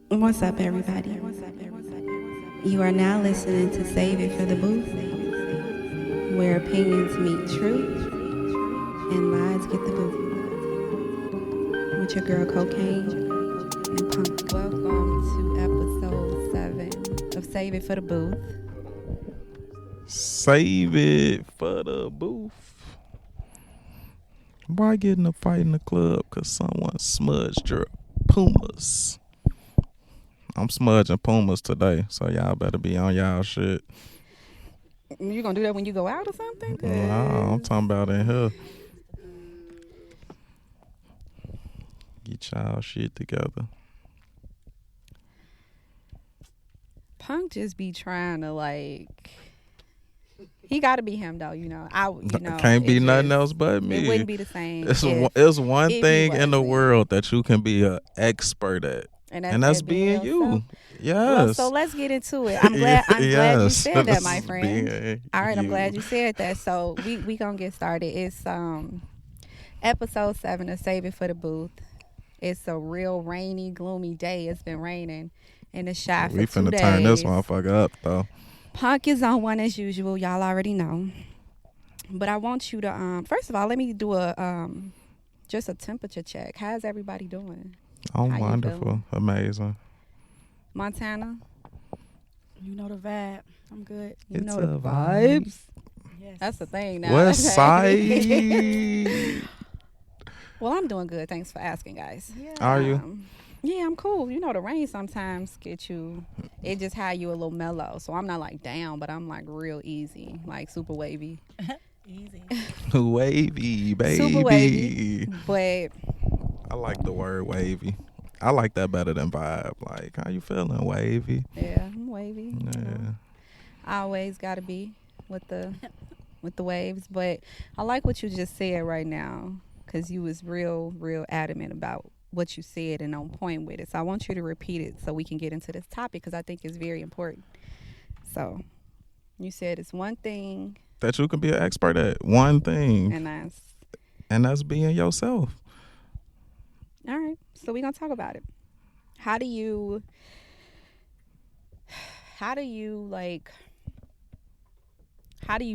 What's up, everybody? You are now listening to Save It for the Booth, where opinions meet truth and lies get the boot. With your girl Cocaine and Punk. Welcome to episode 7 of Save It for the Booth. Save it for the booth. Why get in a fight in the club? Because someone smudged your Pumas. I'm smudging Pumas today, so y'all better be on y'all shit. You gonna do that when you go out or something? Nah, I'm talking about in here. Get y'all shit together. Punk just be trying to he gotta be him though, Can't be nothing else but me. It wouldn't be the same. It's one if thing he in the wasn't. world that you can be an expert at. And that's being you. yourself. Yes. Well, so let's get into it. I'm glad you Yes. said that, my friend. Being All right, I'm you. glad you said that. So we gonna get started. It's episode 7 of Save It for the Booth. It's a real rainy, gloomy day. It's been raining in the shop for 2 days. We finna turn this motherfucker up though. Punk is on one as usual. Y'all already know. But I want you to first of all, let me do a just a temperature check. How's everybody doing? I'm How you wonderful. feeling? Amazing. Montana? You know the vibe. I'm good. You It's know the a vibe. vibes. Yes. That's the thing now. West Side. Well, I'm doing good. Thanks for asking, guys. Yeah. Are you? Yeah, I'm cool. You know, the rain sometimes get you. It just had you a little mellow. So I'm not like down, but I'm like real easy, like super wavy. Easy. Wavy, baby. Super wavy. But I like the word wavy. I like that better than vibe. Like, how you feeling, wavy? yeah, I'm wavy. Yeah. I always gotta be with the waves. But I like what you just said right now, because you was real adamant about what you said and on point with it. So I want you to repeat it so we can get into this topic, because I think it's very important. So you said it's one thing, That you can be an expert at one thing, and that's being yourself. all right. So we're gonna talk about it. How do you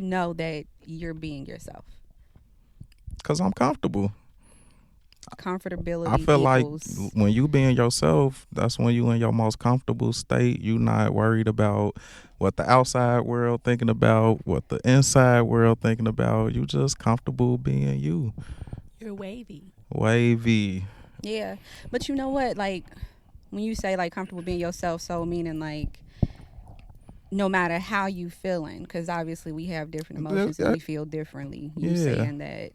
know that you're being yourself? Because I'm comfortable. Comfortability. I feel equals, like when you being yourself, that's when you in your most comfortable state. You not worried about what the outside world thinking about, what the inside world thinking about. You just comfortable being you. You're wavy. Wavy. yeah. But you know what? Like when you say like comfortable being yourself, so meaning like no matter how you feeling, because obviously we have different emotions and we feel differently. You Yeah. saying that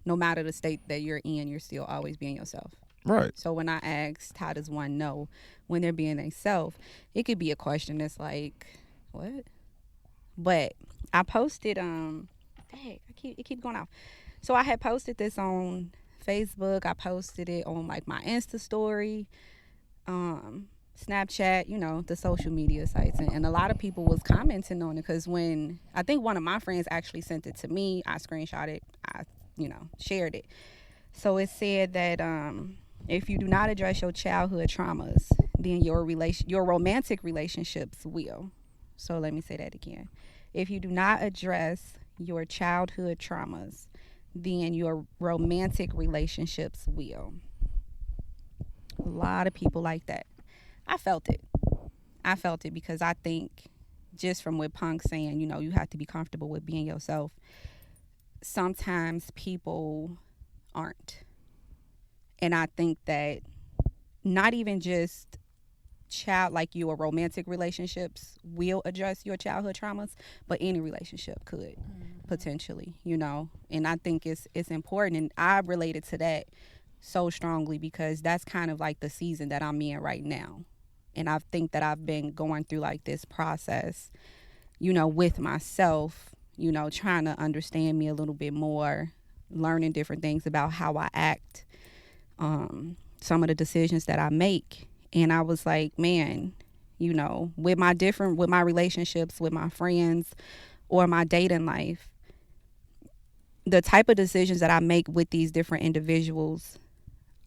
no matter the state that you're in, you're still always being yourself. Right. So when I asked how does one know when they're being themselves, it could be a question that's like, what? But I posted dang, it keeps going off. So I had posted this on Facebook. I posted it on like my Insta story, Snapchat, the social media sites, and a lot of people was commenting on it, because when I think one of my friends actually sent it to me, I screenshot it, I shared it. So it said that if you do not address your childhood traumas, then your romantic relationships will. So let me say that again. If you do not address your childhood traumas, then your romantic relationships will. A lot of people like that. I felt it because I think just from what Punk's saying, you have to be comfortable with being yourself. Sometimes people aren't. And I think that not even just your romantic relationships will address your childhood traumas, but any relationship could potentially, and I think it's important. And I related to that so strongly because that's kind of like the season that I'm in right now. And I think that I've been going through like this process, with myself, trying to understand me a little bit more, learning different things about how I act, some of the decisions that I make. And I was like, man, with my relationships with my friends or my dating life, the type of decisions that I make with these different individuals,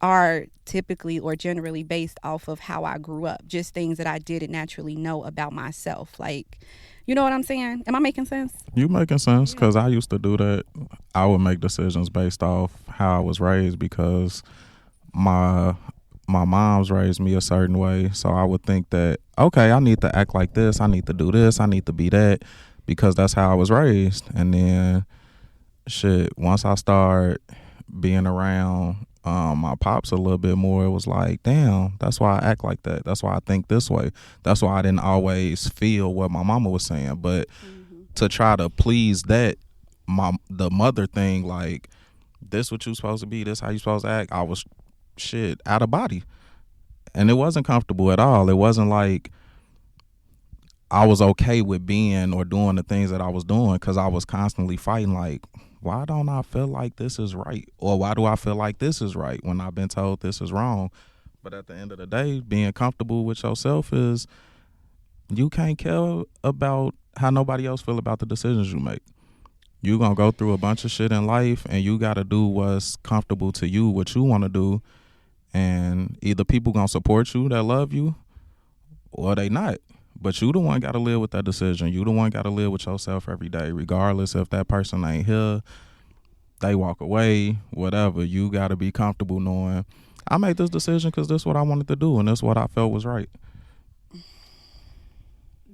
are typically or generally based off of how I grew up, just things that I didn't naturally know about myself. Like, you know what I'm saying? Am I making sense? You making sense? Because I used to do that. I would make decisions based off how I was raised because my mom's raised me a certain way. So I would think that, okay, I need to act like this. I need to do this. I need to be that because that's how I was raised. And then shit, once I start being around my pops a little bit more, it was like, damn, that's why I act like that. That's why I think this way. That's why I didn't always feel what my mama was saying. But to try to please that, the mother thing, like, this what you supposed to be, this how you supposed to act, I was shit out of body. And it wasn't comfortable at all. It wasn't like I was okay with being or doing the things that I was doing because I was constantly fighting like, why don't I feel like this is right? Or why do I feel like this is right when I've been told this is wrong? But at the end of the day, being comfortable with yourself is you can't care about how nobody else feel about the decisions you make. You gonna go through a bunch of shit in life and you gotta do what's comfortable to you, what you wanna do. And either people gonna support you that love you or they not. But you the one got to live with that decision. You the one got to live with yourself every day, regardless if that person ain't here, they walk away, whatever. You got to be comfortable knowing I made this decision because this is what I wanted to do and this is what I felt was right.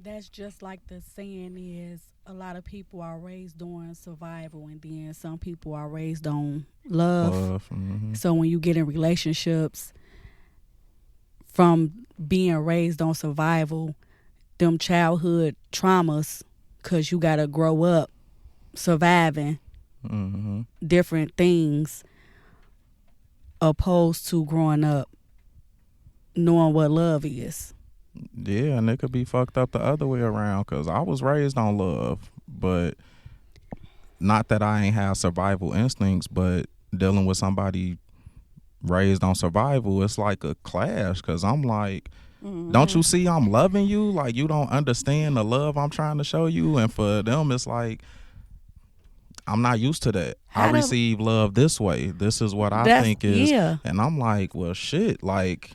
That's just like the saying is, a lot of people are raised on survival and then some people are raised on love. Mm-hmm. So when you get in relationships from being raised on survival, them childhood traumas, because you got to grow up surviving different things opposed to growing up knowing what love is. Yeah, and it could be fucked up the other way around because I was raised on love, but not that I ain't have survival instincts, but dealing with somebody raised on survival, it's like a clash because I'm like, don't you see I'm loving you? Like, you don't understand the love I'm trying to show you. And for them, it's like, I'm not used to that. I receive love this way. This is what I think is. Yeah. And I'm like, well, shit. Like,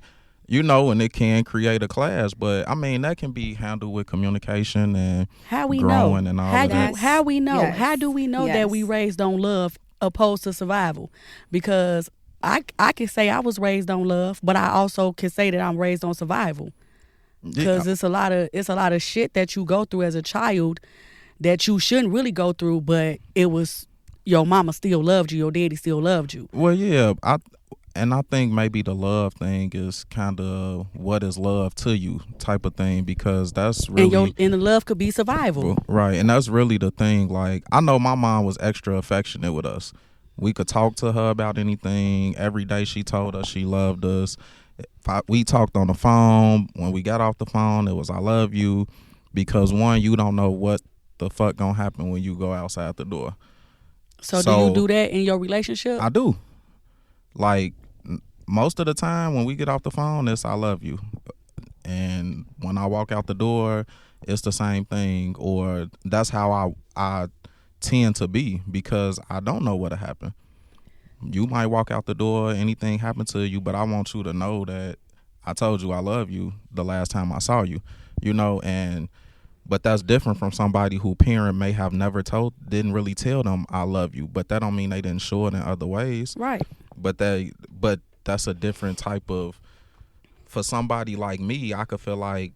you know, and it can create a clash. But, I mean, that can be handled with communication and how we growing know? and all how of that. How we know? Yes. How do we know that we raised on love opposed to survival? Because I can say I was raised on love, but I also can say that I'm raised on survival. Because it's a lot of shit that you go through as a child that you shouldn't really go through, but it was your mama still loved you, your daddy still loved you. Well, yeah, I think maybe the love thing is kind of what is love to you type of thing because that's really and the love could be survival, right? And that's really the thing. Like, I know my mom was extra affectionate with us. We could talk to her about anything. Every day she told us she loved us. We talked on the phone. When we got off the phone, it was I love you because one, you don't know what the fuck gonna happen when you go outside the door. So do you do that in your relationship? I do. Like, most of the time when we get off the phone, it's I love you. And when I walk out the door, it's the same thing. Or that's how I tend to be because I don't know what'll happen. You might walk out the door, anything happen to you, but I want you to know that I told you I love you the last time I saw you, you know, but that's different from somebody who parent may have never didn't really tell them I love you, but that don't mean they didn't show it in other ways. Right. But that's a different type of, for somebody like me, I could feel like,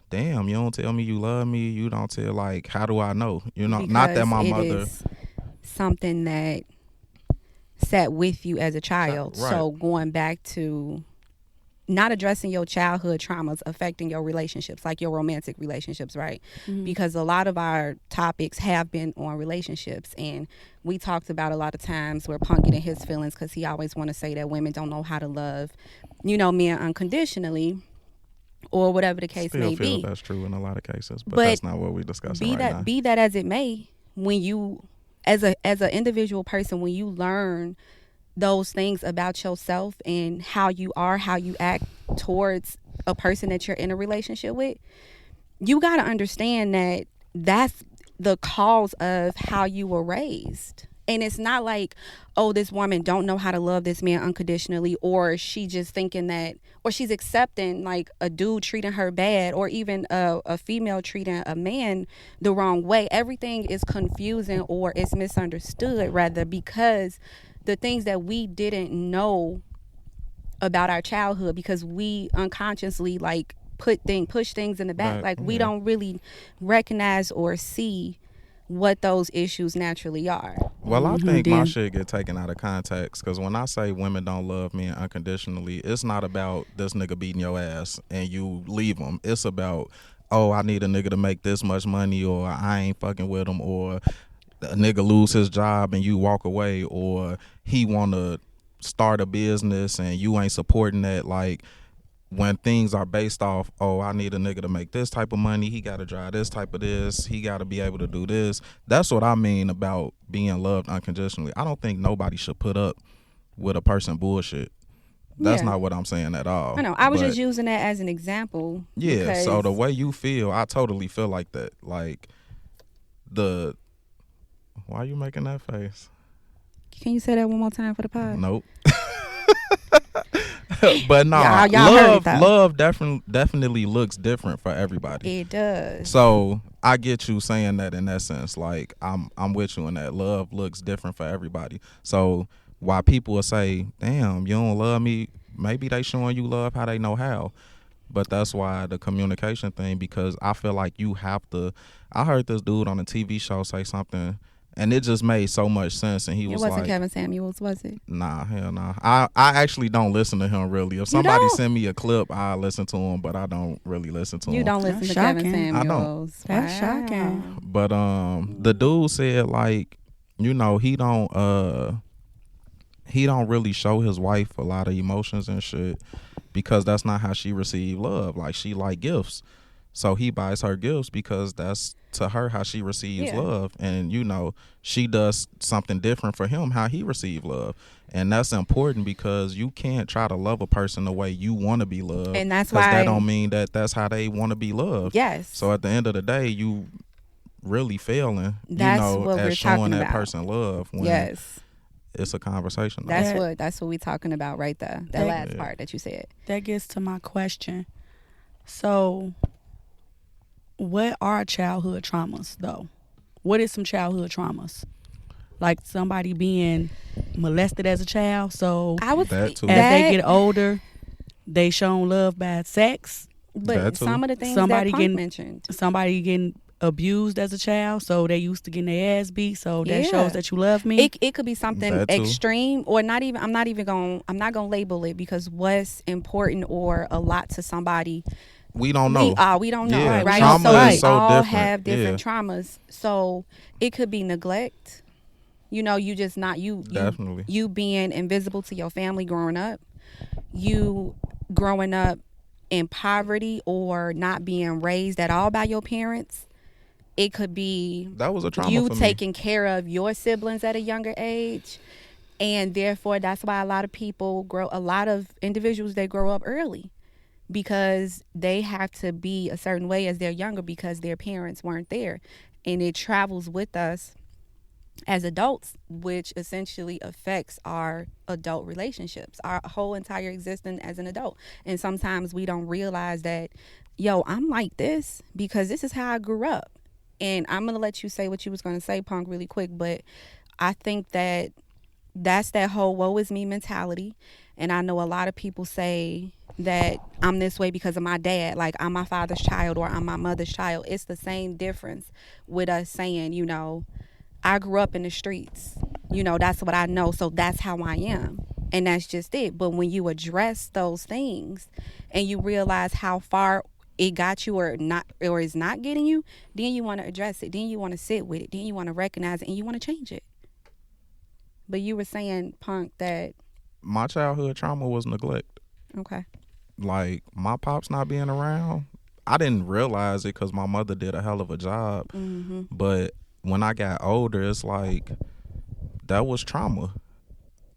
damn, you don't tell me you love me. You don't tell, like, how do I know? You know, Because not that my it mother. is something that sat with you as a child. Right. So going back to not addressing your childhood traumas affecting your relationships, like your romantic relationships, right? Mm-hmm. Because a lot of our topics have been on relationships, and we talked about a lot of times where Punk getting his feelings because he always want to say that women don't know how to love, you know, men unconditionally, or whatever the case may Still feel be. that's true in a lot of cases, but But that's not what we're discussing right now. Be that as it may, when you, as an individual person, when you learn those things about yourself and how you are, how you act towards a person that you're in a relationship with, you got to understand that that's the cause of how you were raised. And it's not like, oh, this woman don't know how to love this man unconditionally, or she just thinking that, or she's accepting like a dude treating her bad, or even a female treating a man the wrong way. Everything is confusing or it's misunderstood, rather, because the things that we didn't know about our childhood, because we unconsciously like push things in the back. Like we don't really recognize or see what those issues naturally are. Well, I think my shit get taken out of context, because when I say women don't love men unconditionally, it's not about this nigga beating your ass and you leave him. It's about, oh, I need a nigga to make this much money, or I ain't fucking with him, or a nigga lose his job and you walk away, or he want to start a business and you ain't supporting that. Like, when things are based off, oh, I need a nigga to make this type of money, he got to drive this type of this, he got to be able to do this. That's what I mean about being loved unconditionally. I don't think nobody should put up with a person bullshit. That's not what I'm saying at all. I know. I was just using that as an example. Yeah, so the way you feel, I totally feel like that. Like, why are you making that face? Can you say that one more time for the pod? Nope. But no, love definitely looks different for everybody. It does. So I get you saying that in that sense. Like, I'm with you in that. Love looks different for everybody. So while people will say, damn, you don't love me, maybe they showing you love how they know how. But that's why the communication thing, because I feel like you have to. I heard this dude on a TV show say something, and it just made so much sense. And he was like, it wasn't Kevin Samuels, was it? Nah, hell nah. I actually don't listen to him really. If somebody send me a clip, I listen to him, but I don't really listen to him. You don't listen to Kevin Samuels. I don't. That's shocking. But the dude said, like, you know, he don't really show his wife a lot of emotions and shit, because that's not how she receive love. Like, she like gifts. So he buys her gifts because that's, to her, how she receives love. And, you know, she does something different for him, how he receives love. And that's important, because you can't try to love a person the way you want to be loved. And that's why. Because that don't mean that that's how they want to be loved. Yes. So at the end of the day, you really failing, that's you know, what at showing that person love. When it's a conversation. That's what we're talking about right there. That last part that you said. That gets to my question. So, what are childhood traumas, though? What is some childhood traumas? Like somebody being molested as a child. So that too. As they get older, they shown love by sex. But some of the things that Punk mentioned. Somebody getting abused as a child, so they used to getting their ass beat. So that shows that you love me. It could be something extreme, or not even. I'm not gonna label it, because what's important or a lot to somebody, we don't know. We don't know, right? Trauma So is we so all different. have different traumas. So it could be neglect. You know, you just not you being invisible to your family growing up. You growing up in poverty or not being raised at all by your parents. It could be that was a trauma you for taking care of your siblings at a younger age, and therefore that's why a lot of individuals, they grow up early, because they have to be a certain way as they're younger because their parents weren't there, and it travels with us as adults, which essentially affects our adult relationships, our whole entire existence as an adult. And sometimes we don't realize that, I'm like this because this is how I grew up. And I'm going to let you say what you was going to say, Punk, really quick. But I think that that's that whole woe is me mentality. And I know a lot of people say that I'm this way because of my dad. Like, I'm my father's child or I'm my mother's child. It's the same difference with us saying, I grew up in the streets. That's what I know. So that's how I am. And that's just it. But when you address those things and you realize how far it got you or is not getting you, then you want to address it. Then you want to sit with it. Then you want to recognize it and you want to change it. But you were saying, Punk, that my childhood trauma was neglect. Okay. Like, my pops not being around, I didn't realize it because my mother did a hell of a job. Mm-hmm. But when I got older, it's like, that was trauma.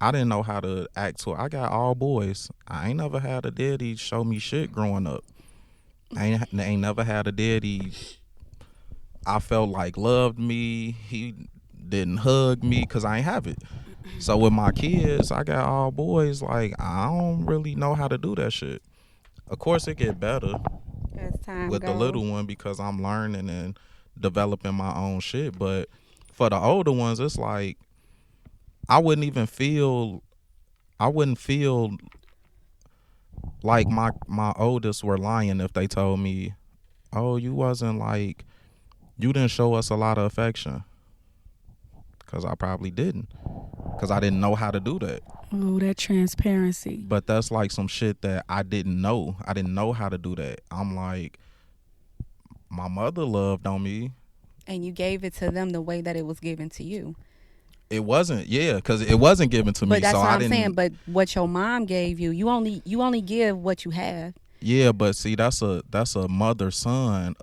I didn't know how to act to it. I got all boys. I ain't never had a daddy show me shit growing up. I ain't never had a daddy I felt like loved me. He didn't hug me because I ain't have it. So with my kids, I got all boys. Like, I don't really know how to do that shit. Of course, it get better As time with the goes. little one because I'm learning and developing my own shit. But for the older ones, it's like I wouldn't feel like my oldest were lying if they told me, "Oh, you didn't show us a lot of affection," because I probably didn't, because I didn't know how to do that. Oh, that transparency. But that's like some shit that I didn't know. I didn't know how to do that. I'm like, my mother loved on me. And you gave it to them the way that it was given to you. It wasn't, yeah, because it wasn't given to me. But that's so what I I'm didn't, saying. But what your mom gave you, you only give what you have. Yeah, but see, that's a mother son.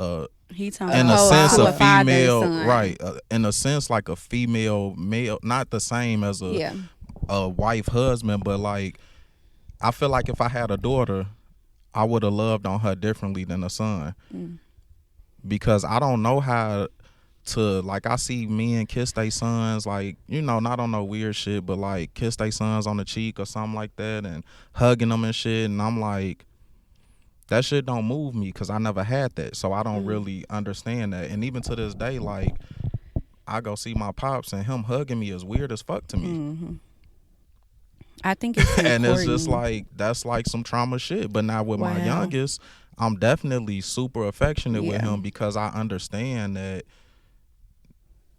He talking In a about sense, to a a father and female, son. right? In a sense, like a female male, not the same as Yeah. a wife husband, but like I feel like if I had a daughter, I would have loved on her differently than a son, because I don't know how to, like, I see men kiss their sons, like, not on no weird shit, but like kiss their sons on the cheek or something like that and hugging them and shit, and I'm like, that shit don't move me because I never had that, so I don't really understand that. And even to this day, like, I go see my pops and him hugging me is weird as fuck to me. Mm-hmm. I think it's And it's important. just like, that's like some trauma shit. But now with my Wow. youngest, I'm definitely super affectionate with Yeah. him because I understand that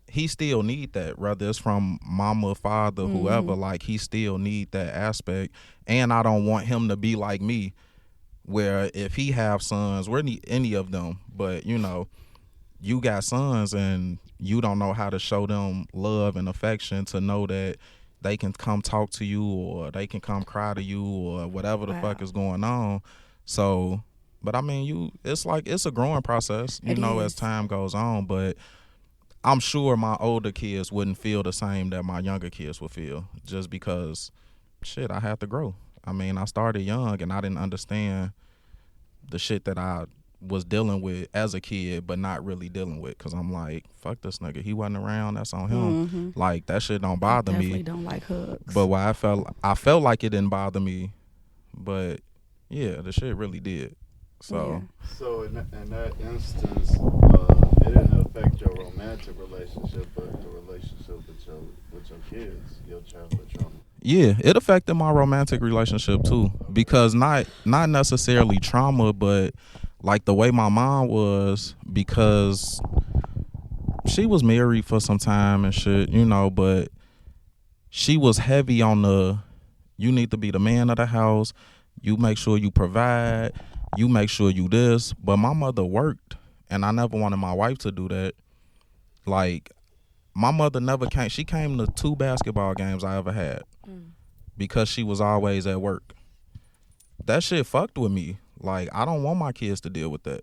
he still need that, whether it's from mama, father, whoever. Like, he still need that aspect. And I don't want him to be like me, where if he have sons, we're any of them, but you got sons and you don't know how to show them love and affection to know that they can come talk to you or they can come cry to you or whatever the fuck is going on. So, but I mean, it's like, it's a growing process, as time goes on, but I'm sure my older kids wouldn't feel the same that my younger kids would feel, just because shit, I had to grow. I mean, I started young and I didn't understand the shit that I was dealing with as a kid, but not really dealing with, because I'm like, fuck this nigga, he wasn't around, that's on him. Like, that shit don't bother Definitely me. don't like hugs. But why I felt like it didn't bother me, but yeah, the shit really did. So So in that instance, it didn't affect your romantic relationship, but the relationship with your kids, your childhood trauma. yeah, it affected my romantic relationship too, because not necessarily trauma, but like the way my mom was, because she was married for some time and shit, but she was heavy on you need to be the man of the house, you make sure you provide, you make sure you this. But my mother worked, and I never wanted my wife to do that. Like, my mother never came. She came to 2 basketball games I ever had because she was always at work. That shit fucked with me. Like, I don't want my kids to deal with that.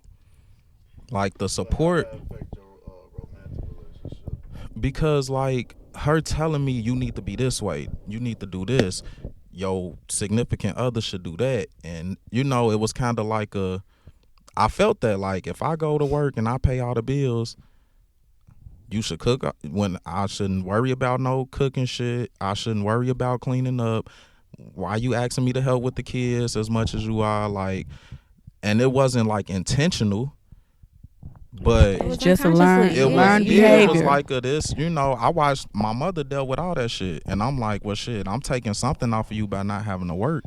Like, the support. How did that affect your romantic relationship? Because, like, her telling me you need to be this way, you need to do this, your significant other should do that. And, it was kind of like I felt that, like, if I go to work and I pay all the bills, you should cook. When I shouldn't worry about no cooking shit. I shouldn't worry about cleaning up. Why you asking me to help with the kids as much as you are? Like, and it wasn't like intentional, but It's just a learned it behavior. was like this. I watched my mother dealt with all that shit, and I'm like, well, shit, I'm taking something off of you by not having to work.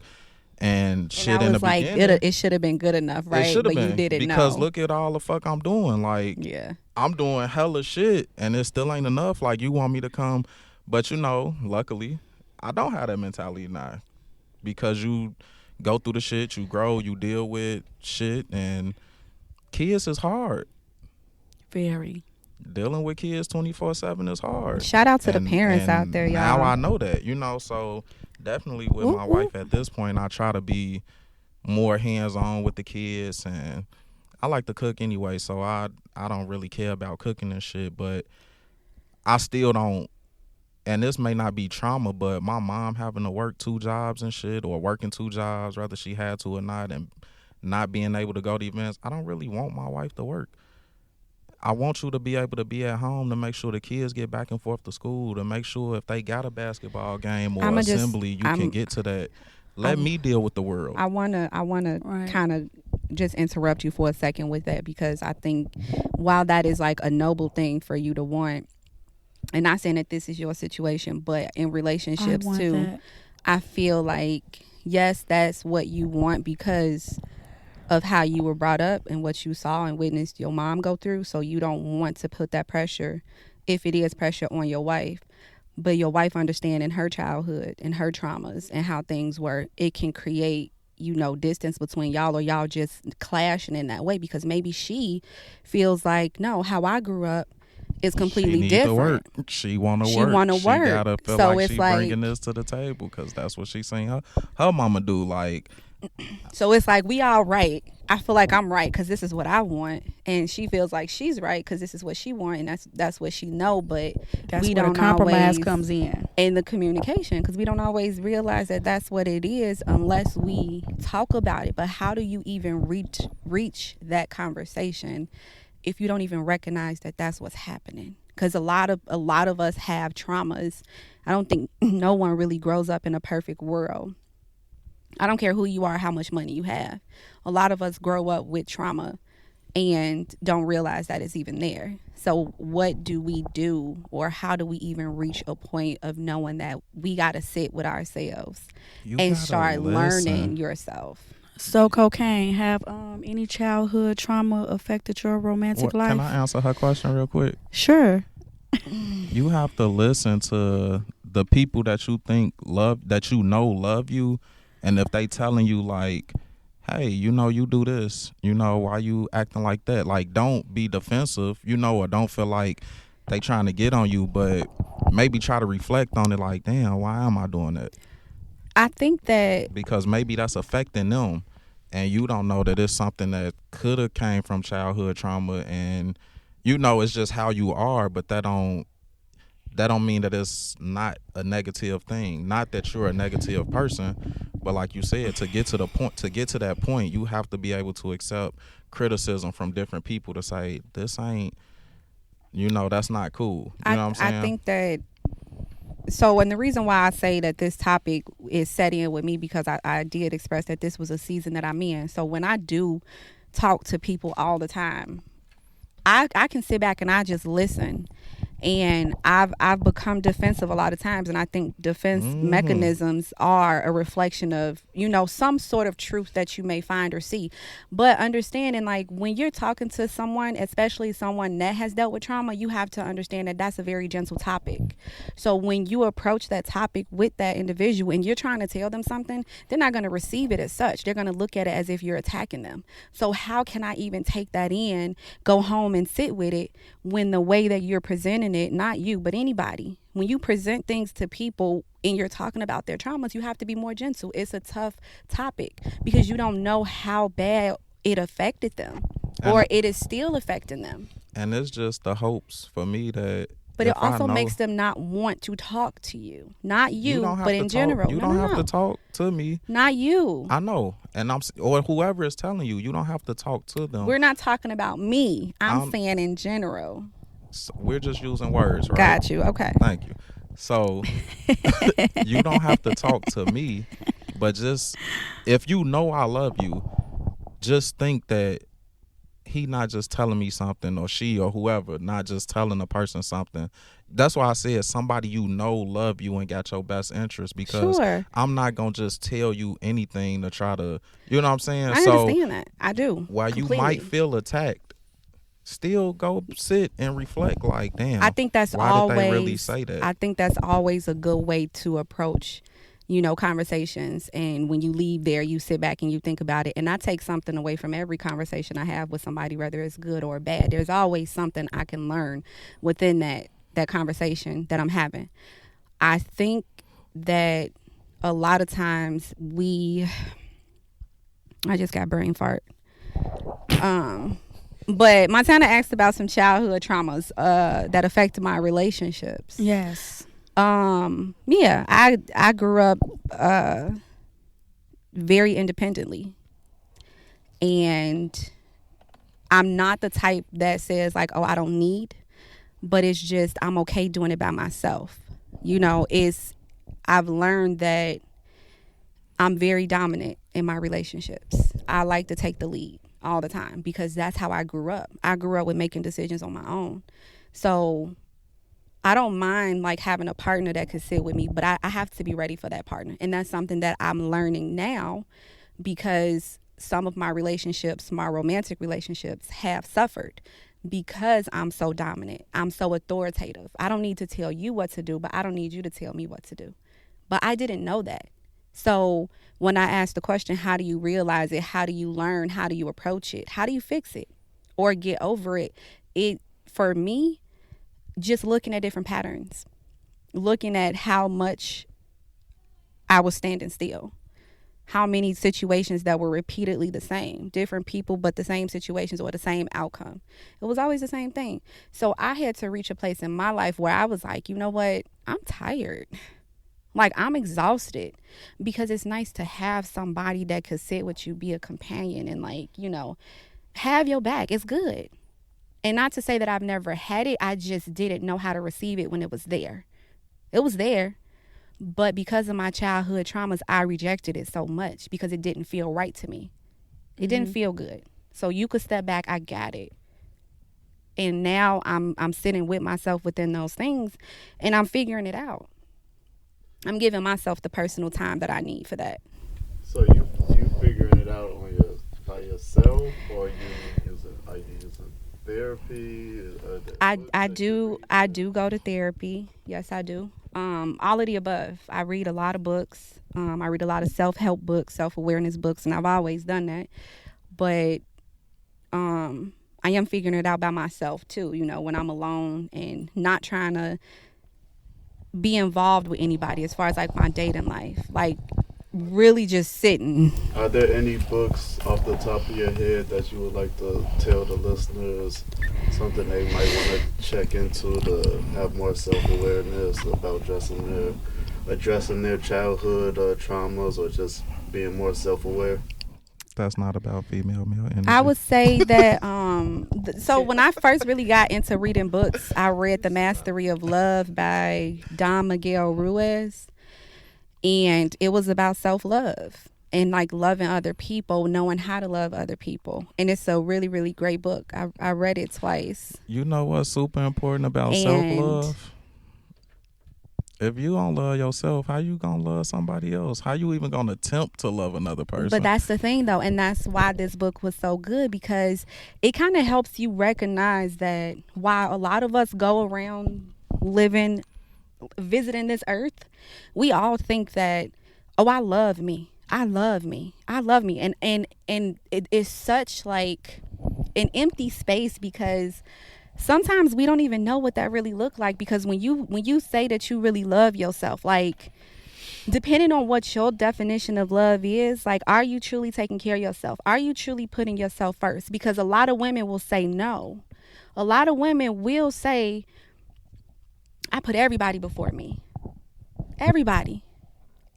And shit, I in the was like, beginning, it should have been good enough, right? it should have But been, you didn't because know. look at all the fuck I'm doing. Like, Yeah. I'm doing hella shit and it still ain't enough. Like, you want me to come, but luckily I don't have that mentality now, because you go through the shit, you grow, you deal with shit, and kids is hard. Very. Dealing with kids 24/7 is hard. Shout out to the parents out there, y'all. Now I know that, so definitely with my wife at this point, I try to be more hands-on with the kids, and I like to cook anyway, so I don't really care about cooking and shit, but I still don't, and this may not be trauma, but my mom having to work 2 jobs and shit, or working 2 jobs, whether she had to or not, and not being able to go to events, I don't really want my wife to work. I want you to be able to be at home to make sure the kids get back and forth to school, to make sure if they got a basketball game or assembly, you can get to that. Let me deal with the world. I wanna Right. kind of just interrupt you for a second with that, because I think while that is like a noble thing for you to want, and not saying that this is your situation, but in relationships want too, that. I feel like, yes, that's what you want because of how you were brought up and what you saw and witnessed your mom go through. So you don't want to put that pressure, if it is pressure, on your wife. But your wife understanding her childhood and her traumas and how things were, it can create, distance between y'all, or y'all just clashing in that way, because maybe she feels like, no, how I grew up is completely she need different. To work. She want to She work. wanna She work. gotta feel So like it's she like- bringing this to the table because that's what she seen her mama do. Like, So it's like, we all right. I feel like I'm right because this is what I want, and she feels like she's right because this is what she want, and that's what she know. But That's we where don't the compromise always, comes in. in the communication, because we don't always realize that that's what it is unless we talk about it. But how do you even reach that conversation if you don't even recognize that that's what's happening? Because a lot of us have traumas. I don't think no one really grows up in a perfect world. I don't care who you are, how much money you have. A lot of us grow up with trauma and don't realize that it's even there. So what do we do, or how do we even reach a point of knowing that we got to sit with ourselves you and gotta start listen. learning yourself? So, Cocaine, have any childhood trauma affected your romantic life? Can I answer her question real quick? Sure. You have to listen to the people that you think love you, and if they telling you like, hey, you do this, why you acting like that? Like, don't be defensive, or don't feel like they trying to get on you, but maybe try to reflect on it like, damn, why am I doing that? I think that Because maybe that's affecting them, and you don't know that it's something that could have came from childhood trauma, and it's just how you are, but that don't mean that it's not a negative thing. Not that you're a negative person, but like you said, to get to that point, you have to be able to accept criticism from different people to say, this ain't, that's not cool. You know what I'm saying? I think that. So, and the reason why I say that this topic is set in with me, because I did express that this was a season that I'm in. So when I do talk to people all the time, I can sit back and I just listen. And I've become defensive a lot of times, and I think defense mechanisms are a reflection of, some sort of truth that you may find or see. But understanding, like, when you're talking to someone, especially someone that has dealt with trauma, you have to understand that that's a very gentle topic. So when you approach that topic with that individual and you're trying to tell them something, they're not going to receive it as such. They're going to look at it as if you're attacking them. So how can I even take that in, go home and sit with it, when the way that you're presenting it, not you, but anybody, when you present things to people and you're talking about their traumas, you have to be more gentle. It's a tough topic because you don't know how bad it affected them, or it is still affecting them. And it's just the hopes for me that. But it also makes them not want to talk to you. Not you, but in general. You don't have to talk to me. Not you. I know. And or whoever is telling you, you don't have to talk to them. We're not talking about me. I'm saying in general. So we're just using words, right? Got you. Okay. Thank you. So you don't have to talk to me, but just, if I love you, just think that he not just telling me something, or she or whoever not just telling a person something. That's why I said somebody love you and got your best interest, because Sure. I'm not gonna just tell you anything to try to, you know what I'm saying? I understand that. I do. While completely. you might feel attacked, still go sit and reflect like, damn, I think that's why always, did they really say that? I think that's always a good way to approach, conversations. And when you leave there, you sit back and you think about it. And I take something away from every conversation I have with somebody, whether it's good or bad. There's always something I can learn within that conversation that I'm having. I think that a lot of times I just got brain fart. But Montana asked about some childhood traumas that affected my relationships. Yes. Yeah, I grew up very independently, and I'm not the type that says like, oh, I don't need, but it's just I'm okay doing it by myself. You know, I've learned that I'm very dominant in my relationships. I like to take the lead all the time because that's how I grew up. I grew up with making decisions on my own. So I don't mind like having a partner that could sit with me, but I have to be ready for that partner. And that's something that I'm learning now because some of my relationships, my romantic relationships, have suffered because I'm so dominant. I'm so authoritative. I don't need to tell you what to do, but I don't need you to tell me what to do. But I didn't know that. So when I asked the question, how do you realize it? How do you learn? How do you approach it? How do you fix it or get over it? For me, just looking at different patterns, looking at how much I was standing still, how many situations that were repeatedly the same, different people, but the same situations or the same outcome. It was always the same thing. So I had to reach a place in my life where I was like, you know what? I'm tired. Like, I'm exhausted because it's nice to have somebody that could sit with you, be a companion, and like, you know, have your back. It's good. And not to say that I've never had it, I just didn't know how to receive it when it was there. It was there, but because of my childhood traumas, I rejected it so much because it didn't feel right to me. It didn't feel good. So you could step back, I got it. And now I'm sitting with myself within those things and I'm figuring it out. I'm giving myself the personal time that I need for that. So you figuring it out by yourself, or are you using therapy? I do go to therapy. Yes, I do. All of the above. I read a lot of books. I read a lot of self-help books, self-awareness books, and I've always done that. But I am figuring it out by myself too, you know, when I'm alone and not trying to be involved with anybody as far as like my dating life. Like really just sitting. Are there any books off the top of your head that you would like to tell the listeners, something they might want to check into to have more self-awareness about addressing their childhood traumas, or just being more self-aware? That's not about female male energy. I would say that so when I first really got into reading books, I read The Mastery of Love by Don Miguel Ruiz, and it was about self-love and like loving other people, knowing how to love other people. And it's a really, really great book. I read it twice. You know what's super important about self-love? If you don't love yourself, how you gonna love somebody else? How you even gonna attempt to love another person? But that's the thing though, and that's why this book was so good, because it kind of helps you recognize that while a lot of us go around visiting this earth, we all think that, oh, I love me. And it is such like an empty space, because sometimes we don't even know what that really looked like. Because when you say that you really love yourself, like depending on what your definition of love is, like, are you truly taking care of yourself? Are you truly putting yourself first? Because a lot of women will say no. A lot of women will say, I put everybody before me. Everybody.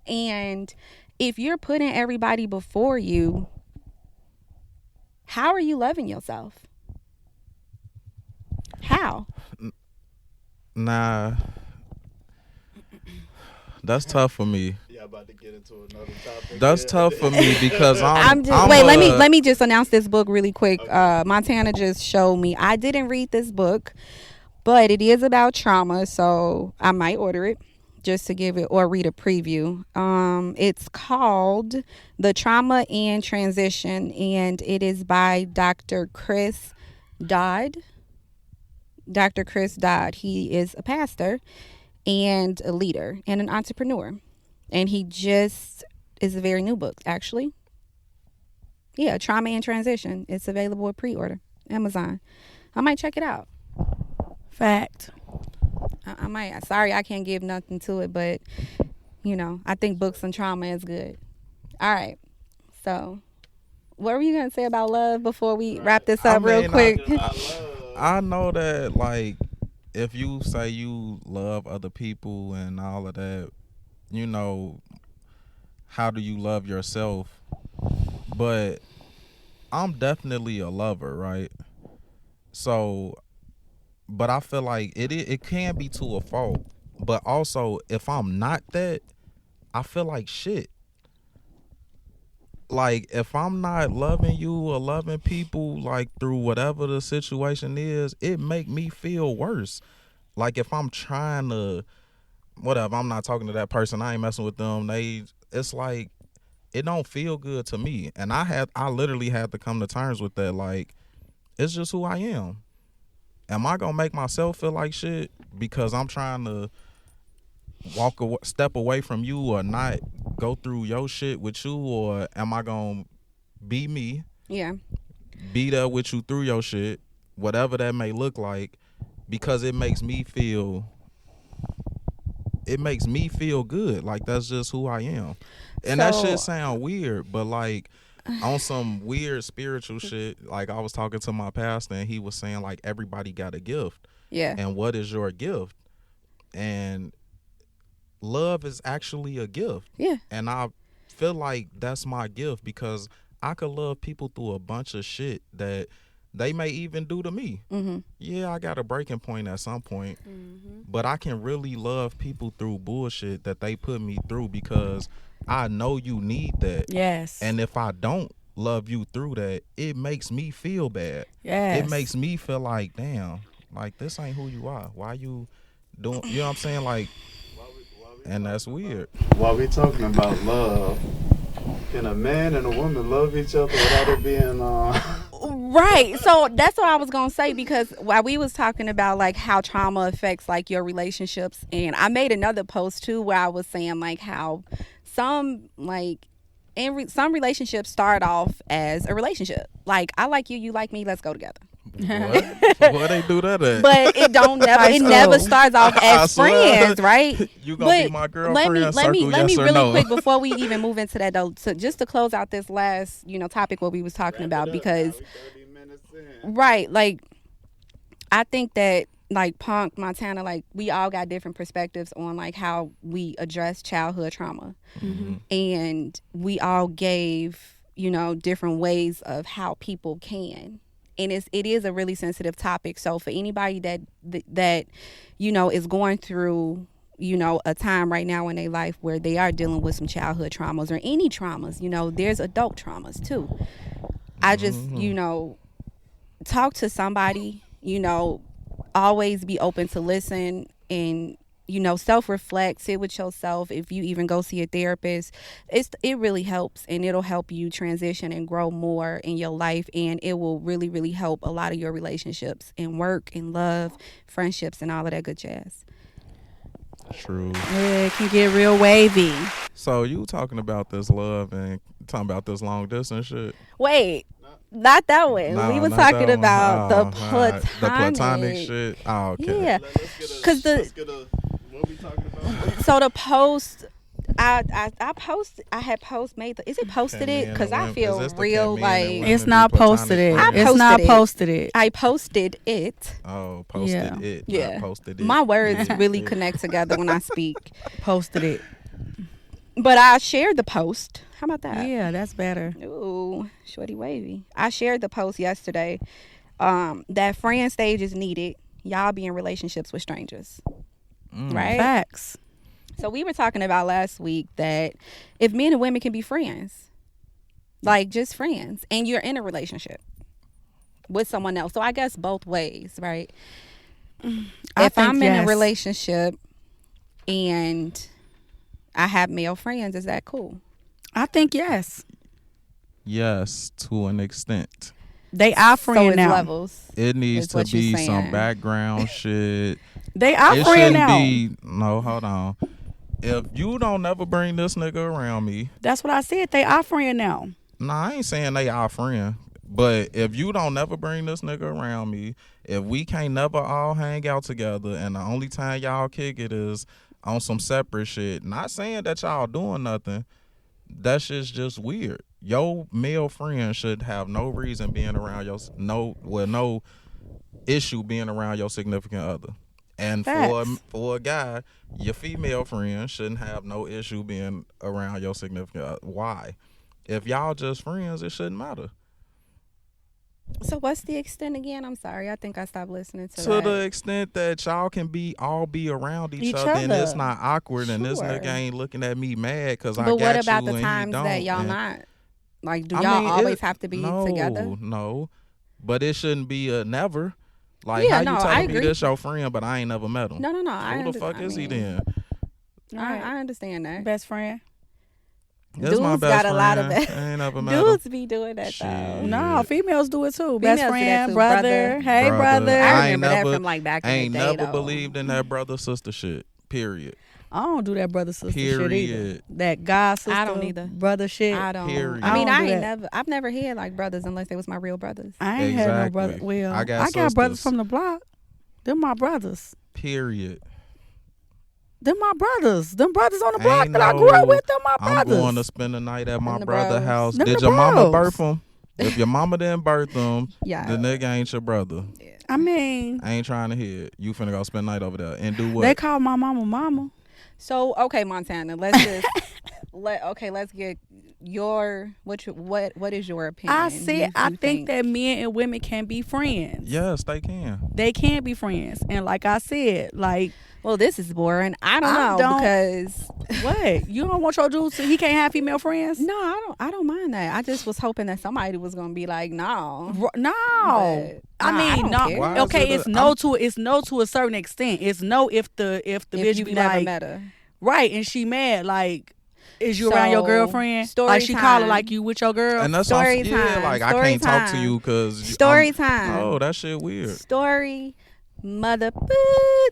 And if you're putting everybody before you, how are you loving yourself? How? Nah, that's tough for me. Yeah, about to get into another topic. That's tough for me because let me just announce this book really quick. Okay. Montana just showed me. I didn't read this book, but it is about trauma, so I might order it just to give it or read a preview. It's called The Trauma and Transition, and it is by Dr. Chris Dodd. Dr. Chris Dodd. He is a pastor and a leader and an entrepreneur. And he just is a very new book, actually. Yeah, Trauma and Transition. It's available at pre-order, Amazon. I might check it out. Fact. I might. Sorry, I can't give nothing to it, but, you know, I think books on trauma is good. All right. So, what were you going to say about love before we wrap this up real quick? I know that, like, if you say you love other people and all of that, you know, how do you love yourself? But I'm definitely a lover, right? So, but I feel like it can be to a fault. But also, if I'm not that, I feel like shit. Like, if I'm not loving you or loving people, like, through whatever the situation is, it make me feel worse. Like, if I'm trying to, whatever, I'm not talking to that person, I ain't messing with them, it's like, it don't feel good to me. And I literally had to come to terms with that. Like, it's just who I am. Am I gonna make myself feel like shit because I'm trying to step away from you or not go through your shit with you, or am I gonna be me, Yeah. be there with you through your shit, whatever that may look like, because it makes me feel good. Like, that's just who I am. And that shit sound weird, but like, on some weird spiritual shit, like, I was talking to my pastor and he was saying, like, everybody got a gift. Yeah. And what is your gift? And love is actually a gift. Yeah. And I feel like that's my gift, because I could love people through a bunch of shit that they may even do to me. Mm-hmm. Yeah, I got a breaking point at some point, but I can really love people through bullshit that they put me through, because I know you need that. Yes. And if I don't love you through that, it makes me feel bad. Yes. It makes me feel like, damn, like, this ain't who you are. Why you doing, you know what I'm saying? Like, and that's weird. While we talking about love, can a man and a woman love each other without it being Right. So that's what I was gonna say, because while we was talking about like how trauma affects like your relationships, and I made another post too where I was saying like how some like some relationships start off as a relationship. Like, I like you, you like me, let's go together. What they do that at? But it don't never High it school. never starts off I as swear. friends, right? You gonna be my girlfriend? Let me yes or really no? quick before we even move into that though, just to close out this last, topic what we was talking about, because 30 minutes in. right, like, I think that like Punk, Montana, like, we all got different perspectives on like how we address childhood trauma. Mm-hmm. And we all gave, different ways of how people can. And it is a really sensitive topic. So for anybody that is going through, a time right now in their life where they are dealing with some childhood traumas or any traumas, there's adult traumas too. I just, talk to somebody, always be open to listen, and self-reflect, sit with yourself. If you even go see a therapist, it really helps, and it'll help you transition and grow more in your life, and it will really, really help a lot of your relationships and work and love, friendships, and all of that good jazz. True. Yeah, it can get real wavy. So you talking about this love and talking about this long distance shit? Wait, not that one. No, we were not talking that one. about the Oh, platonic. the platonic shit. Oh, okay. Yeah. Let's 'Cause get a what we talking about? So the post, I had made is it posted it? Because I feel real like It's not posted it. I It's not posted it. posted it. I posted it. Oh, posted Yeah. it. Yeah. Not posted it. My words Yeah. really connect together when I speak. Posted it. But I shared the post. How about that? Yeah, that's better. Ooh, shorty wavy. I shared the post yesterday. That friend stage is needed. Y'all be in relationships with strangers. Right? Facts. So we were talking about last week that if men and women can be friends, like just friends, and you're in a relationship with someone else. So I guess both ways, right? If I'm in a relationship and I have male friends, is that cool? I think yes. Yes, to an extent. They are friends So it's now. levels. It needs Is to what you're be some saying. background shit. They are It friends shouldn't now. be. No, hold on. If you don't never bring this nigga around me, That's what I said. They are friends now. nah, I ain't saying they our friend. But if you don't never bring this nigga around me, if we can't never all hang out together, and the only time y'all kick it is on some separate shit, not saying that y'all doing nothing, that shit's just weird. Your male friend should have no reason being around no issue being around your significant other. And Facts. for a guy, your female friend shouldn't have no issue being around your significant other. Why? If y'all just friends, it shouldn't matter. So what's the extent again? I'm sorry. I think I stopped listening to To that. the extent that y'all can all be around each Each other, and it's other. not awkward, and this Sure. nigga ain't looking at me mad because I But got what you about the and he times don't. that y'all And not? Like, do I y'all mean, always have to be no, together? No, but it shouldn't be a never. Like, Yeah, how no, you I telling me agree. this your friend, but I ain't never met him? No. Who the fuck is he then? I understand that. Best friend. That's my Dudes best got a lot of friend. that. I ain't never met him. Dudes be doing that though. Shit. No, females do it too. Females Best do that friend, too. brother. Brother. Hey, Brother. brother. I I ain't remember that never- from like back I in ain't the day. never though. believed in that brother sister shit. Period. I don't do that brother sister shit either. Period. That God sister I don't either. brother shit. I don't. Period. I mean, I I don't do ain't that. I've never had like brothers unless they was my real brothers. I ain't had no brother. Exactly. Well, I got brothers sisters. from the block. Them my brothers. Period. Them my brothers. Them brothers on the block Ain't that I grew up no, with. Them my I'm brothers. going to spend the night at my Them the brother's bros. house. Them Did the your mama bros. birth him? If your mama didn't birth him, Yeah. the nigga ain't your brother. I mean, I ain't trying to hear it. You finna go spend the night over there and do what? they call my mama. So okay, Montana. Let's just let's get your what is your opinion? I said You I think that men and women can be friends. Yes, they can. They can be friends. And like I said, like well, this is boring. I don't I know don't- because what? You don't want your dude to he can't have female friends? no, I don't mind that. I just was hoping that somebody was gonna be like, no. No. But, I nah, mean, don't no. care. Why is Okay, it it's a- no to a certain extent. It's no if the If bitch you've be never like met her. right and she mad like is you around your So, girlfriend? story Like she calling time. like you with your girl? And that's Story what I'm, yeah, time. like I Story can't talk to time. you because Story time. No, that shit weird. Story mother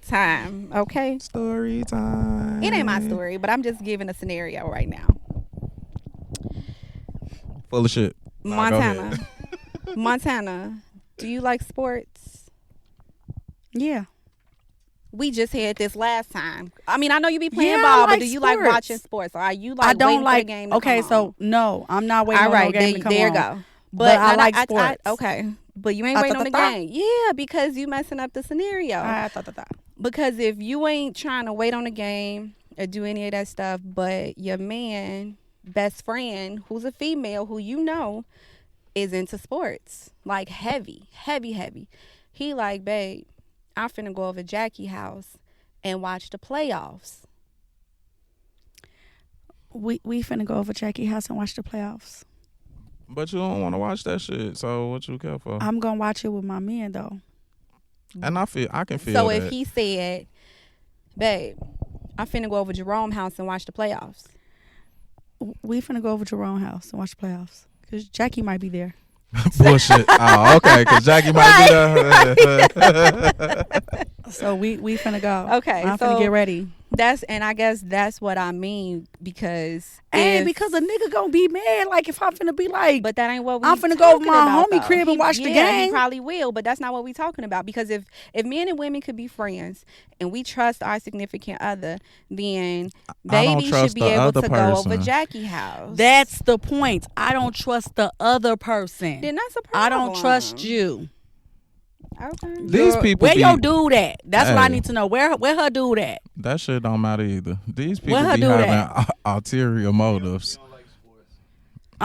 time. Okay. Story time. It ain't my story, but I'm just giving a scenario right now. Full of shit. Nah, go ahead. Montana. Montana, do you like sports? Yeah. We just had this last time. I mean, I know you be playing Yeah, I ball, but like do you like sports. watching sports? Or are you like I don't waiting like for the game to okay, come so on? no, I'm not waiting All on right, no game to come there on. go. But I no, like sports. okay, but you ain't waiting on the game. Yeah, because you messing up the scenario. Because if you ain't trying to wait on the game or do any of that stuff, but your man, best friend, who's a female who you know is into sports, like heavy. He like, babe, I'm finna go over to Jackie house and watch the playoffs. We finna go over Jackie house and watch the playoffs. But you don't want to watch that shit. So what you care for? I'm gonna watch it with my men though. And I can feel So that. if he said, babe, I'm finna go over to Jerome house and watch the playoffs. We finna go over to Jerome house and watch the playoffs because Jackie might be there. Bullshit. Oh, okay. Because Jackie might be there. So we finna go. Okay, I'm so finna get ready. And I guess that's what I mean because Because a nigga gonna be mad like if I'm finna be like, but that ain't what we I'm finna go over talking my about, homie though. crib and watch the He game. probably will, but that's not what we talking about. Because if men and women could be friends and we trust our significant other, then I don't baby trust should be the able other to go over person. Jackie house. that's the point. I don't trust the other person. Then that's a I problem. don't trust you. Okay. These people Where be, your dude at? That's what I Hey. need to know. Where her dude at? that shit don't matter either. These people Where her be do having that? ulterior motives.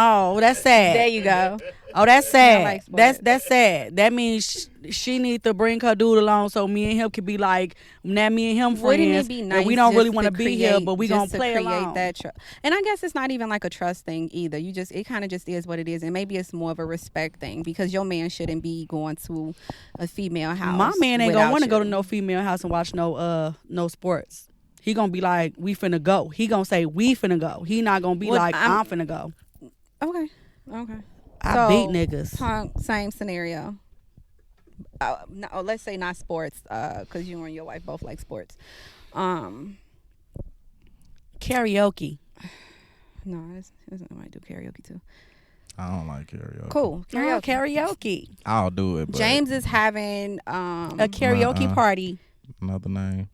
Oh, that's sad. There you go. Oh, that's I sad. like sports. That's sad. That means she need to bring her dude along so me and him could be like, now me and him Wouldn't friends. it be and nice? we don't really just want to be here, create- but we just gonna to play create along. that trust. And I guess it's not even like a trust thing either. It kind of just is what it is, and maybe it's more of a respect thing because your man shouldn't be going to a female house. My man ain't without gonna want to go you. to no female house and watch no sports. He gonna be like, we finna go. He gonna say we finna go. He not gonna be Well, like, I'm finna go. Okay. I beat niggas. Same scenario. No, let's say not sports, because you and your wife both like sports. Karaoke. No, it's I might do karaoke too. I don't like karaoke. Cool. Karaoke. Karaoke. Karaoke. I'll do it. But James is having A karaoke party. another name.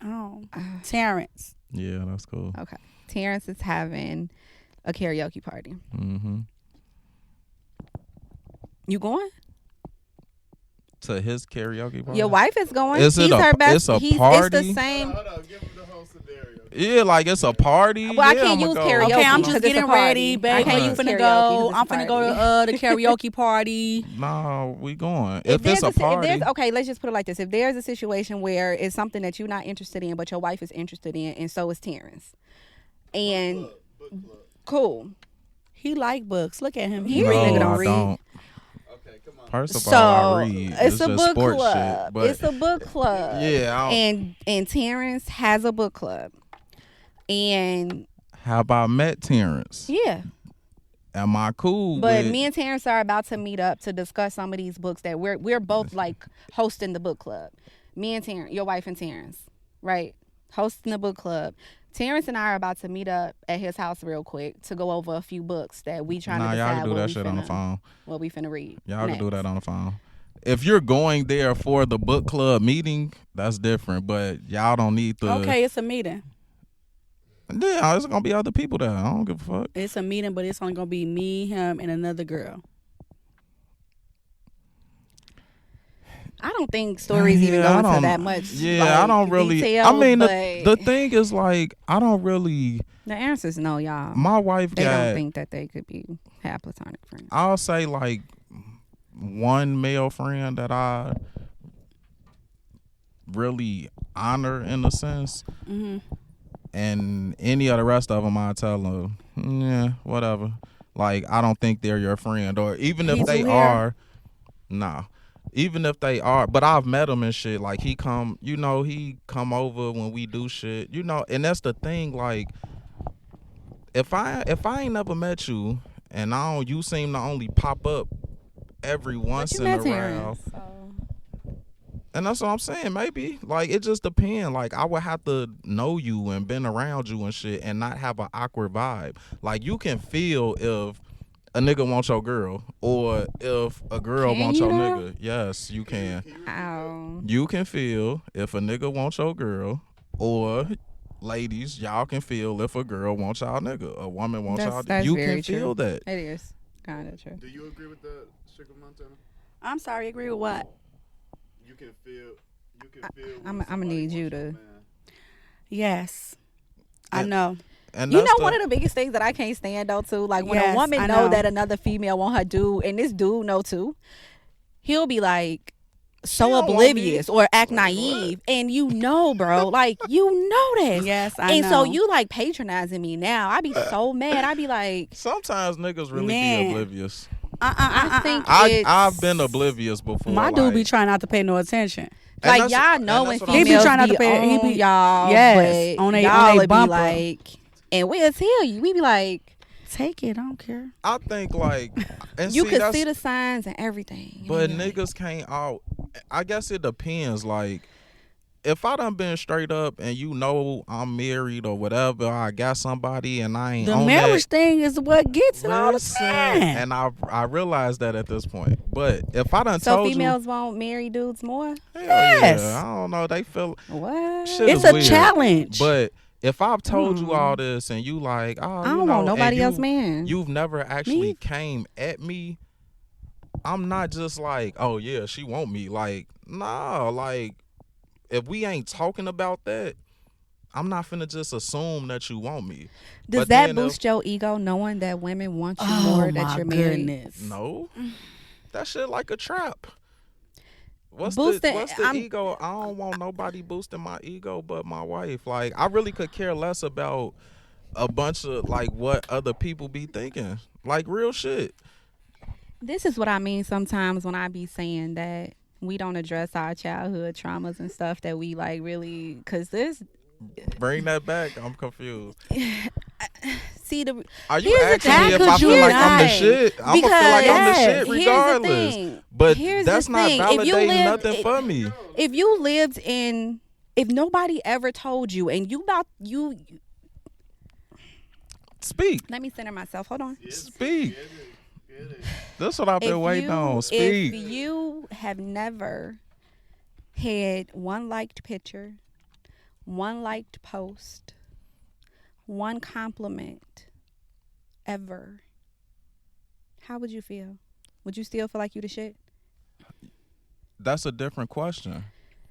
Oh, Terrence. Yeah, that's cool. okay. Terrence is having a karaoke party. Mm-hmm. You going? to his karaoke party? Your wife is going. Is it He's her best. It's a It's party? the same. Hold on, give him the whole scenario. Yeah, like it's a party. Well, I yeah, can't I'ma use go. karaoke. Okay, I'm because just it's a getting party. ready, I babe. can't Where you use finna karaoke go? 'cause I'm it's a finna go party. to the karaoke party. Nah, we going. If it's a If party, there's, okay, let's just put it like this. If there's a situation where it's something that you're not interested in, but your wife is interested in, and so is Terrence, and Book club. cool. He like books. Look at him. He no, read. Nigga don't I read. don't. Okay, come on. First of So all, I read. it's a just book sports club. shit. But It's a book club. yeah, I don't- and Terrence has a book club, and how about Met Terrence? yeah. Am I cool? But with, me and Terrence are about to meet up to discuss some of these books that we're both like hosting the book club. Me and Terrence, your wife and Terrence, right? Hosting the book club. Terrence and I are about to meet up at his house real quick to go over a few books that we trying Nah, to y'all decide can do what that we shit on the finna- phone. what we finna read. Y'all can do next. that on the phone. If you're going there for the book club meeting, that's different. But y'all don't need the. Okay, it's a meeting. Yeah, there's gonna be other people there. I don't give a fuck. It's a meeting, but it's only gonna be me, him, and another girl. I don't think stories even Yeah, go I into don't- that much. Yeah, like, I don't really. detail, I mean, but the thing is, like, I don't really. the answers no, y'all. My wife They got. don't think that they could have platonic friends. I'll say like one male friend that I really honor in a sense, Mm-hmm. and any of the rest of them, I tell them, yeah, whatever. Like, I don't think they're your friend, or even if He's they here? are, nah. Even if they are, but I've met him and shit. Like, he come over when we do shit, and that's the thing. Like, if I ain't never met you, and you seem to only pop up every once But in you a met Terrence, while. And that's what I'm saying. Maybe, like, it just depends. Like, I would have to know you and been around you and shit, and not have an awkward vibe. Like, you can feel if a nigga wants your girl, or if a girl Can wants you your now? nigga. Yes, you can. Ow. You can feel if a nigga wants your girl, or ladies, y'all can feel if a girl wants y'all nigga, a woman wants y'all. That's You very can feel true. that. It is kind of true. Do you agree with that, Sugar Montana? I'm sorry. Agree with what? You can feel. I'm gonna need you to. Yes, I And- know. And You that's know, one of the biggest things that I can't stand though too, like when Yes, a woman I know know. that another female want her dude, and this dude know too, he'll be like so She don't want oblivious me. or act Like, naive, and bro, like you know this. Yes, I and know. so you like patronizing me now. I be so mad. I be like, Sometimes niggas really Man. be oblivious. I think I've been oblivious before. My dude be like- trying not to pay no attention. And like that's- y'all and know that's when what I'm females He be trying not be to pay- he on be- y'all, Yes, but on they y'all be be bumper. like, and we'll tell you. We be like, Take it. I don't care. I think like, and you see, can that's- see the signs and everything. But And you're like, niggas can't out. I guess it depends. Like, if I done been straight up and I'm married or whatever, I got somebody and I ain't The on marriage that. thing is what gets it all the Listen, time. and I realize that at this point. But if I done so told females won't marry dudes more? you, hell Yes. yeah, I don't know. They feel What? shit It's is a weird. challenge. But if I've told you all this and you like, oh, I you don't know, want nobody and else, man. you've never actually Me? came at me, I'm not just like, oh yeah, she want me. Like, nah, like, if we ain't talking about that, I'm not finna just assume that you want me. Does But that then boost your ego knowing that women want you Oh more my that you're married? goodness. No, that shit like a trap. What's Boosting- the I'm- ego? I don't want nobody boosting my ego but my wife. Like, I really could care less about a bunch of like what other people be thinking. Like, real shit. This is what I mean sometimes when I be saying that we don't address our childhood traumas and stuff that we like really, because this, Bring that back. I'm confused. see the Are you Here's the asking thing, me if I could feel you like I'm the not? shit? I'm gonna feel Because like I'm the yes, shit here's regardless. the thing. But Here's that's the not thing. If you validating lived- nothing for me. if you lived in, if nobody ever told you and you Speak. let me center myself, hold on. Speak. That's what I've been waiting on. Speak. If you have never had one liked picture, one liked post, one compliment ever, how would you feel? Would you still feel like you the shit? That's a different question.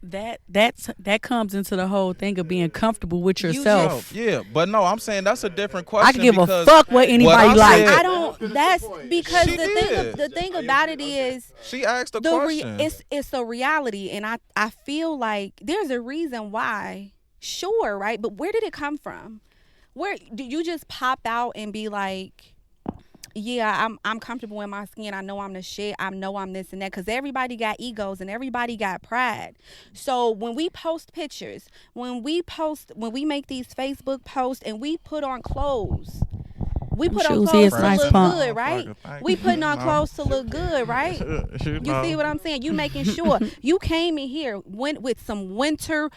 That comes into the whole thing of being comfortable with yourself. Yeah, but no, I'm saying that's a different question. I can give a because fuck what anybody I likes. said- I don't. That's because She did. the thing about it is She asked the question. it's a reality, and I feel like there's a reason why. Sure, right? But where did it come from? Where do you just pop out and be like, yeah, I'm comfortable in my skin. I know I'm the shit. I know I'm this and that. Because everybody got egos and everybody got pride. So when we post pictures, when we make these Facebook posts and we put on clothes, we put on shoes clothes is to nice look pump. good, right? We putting on clothes to look good, right? You see what I'm saying? You making sure you came in here went with some winterized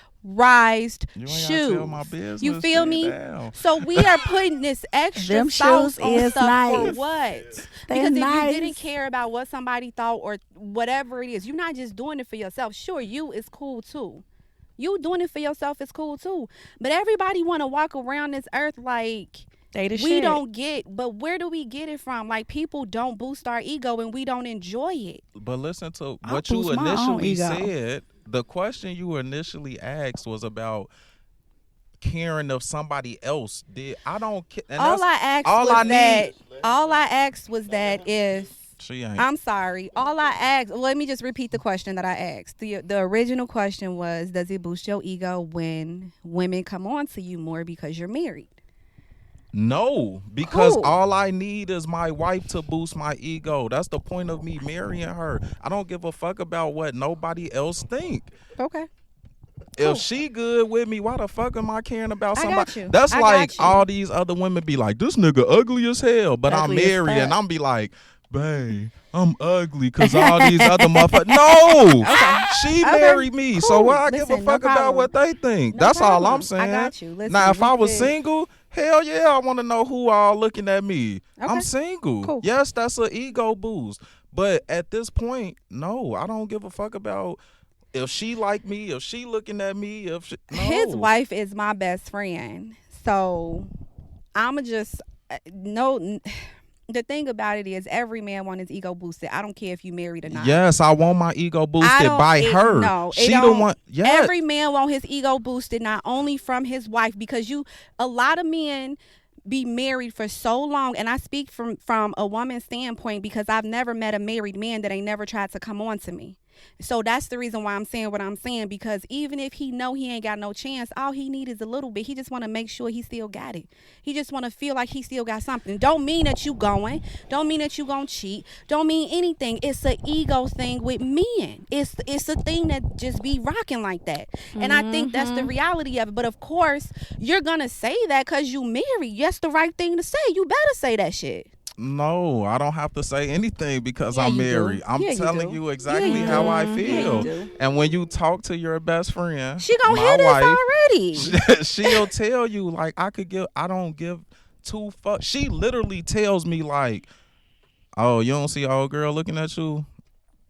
You ain't gotta shoes. tell my business, You feel sit me? down. So we are putting this extra Them sauce shoes on is stuff nice. for what? They Because if nice. you didn't care about what somebody thought or whatever it is, you're not just doing it for yourself. Sure, you is cool too. You doing it for yourself is cool too. But everybody want to walk around this earth like They the we shit. don't get. But where do we get it from? Like people don't boost our ego and we don't enjoy it. But listen to I'll what you boost my own initially ego. said. The question you initially asked was about caring if somebody else did. I don't care. All I asked was that if She ain't. I'm sorry. All I asked, let me just repeat the question that I asked. The original question was, does it boost your ego when women come on to you more because you're married? No, because Who? all I need is my wife to boost my ego. That's the point of me marrying her. I don't give a fuck about what nobody else think. Okay. If she good with me, why the fuck am I caring about I somebody? got you. That's I like got you. all these other women be like, this nigga ugly as hell, but I'm Ugly as married, fuck. and I'm be like, babe, I'm ugly because all these other motherfuckers. No, she married me, so Cool. why I give a Listen, no fuck about problem. what they think? No That's all problem. I'm saying. I got you. Listen, now, if I we was fit. single, hell yeah, I want to know who all looking at me. I'm Okay. single. Cool. Yes, that's an ego boost. But at this point, no, I don't give a fuck about if she like me, if she looking at me, if she, no. His wife is my best friend. So I'ma just no. The thing about it is, every man want his ego boosted. I don't care if you married or not. Yes, I want my ego I boosted don't- by it- her. No, it she the don't. one. Yeah. Every man want his ego boosted, not only from his wife, because a lot of men be married for so long, and I speak from a woman's standpoint because I've never met a married man that ain't never tried to come on to me. So that's the reason why I'm saying what I'm saying, because even if he know he ain't got no chance, all he need is a little bit. He just want to make sure he still got it. He just want to feel like he still got something. Don't mean that you going. Don't mean that you gonna cheat. Don't mean anything. It's an ego thing with men. It's a thing that just be rocking like that. And I think that's the reality of it. But of course, you're gonna say that because you married. That's the right thing to say. You better say that shit. No, I don't have to say anything because Yeah, I'm you do. married. I'm Yeah, you telling do. you exactly Yeah, you how do. I Yeah, feel. you do. And when you talk to your best friend, She gonna my hear this wife, already. she'll tell you like I don't give two fuck. She literally tells me like, oh, you don't see old girl looking at you,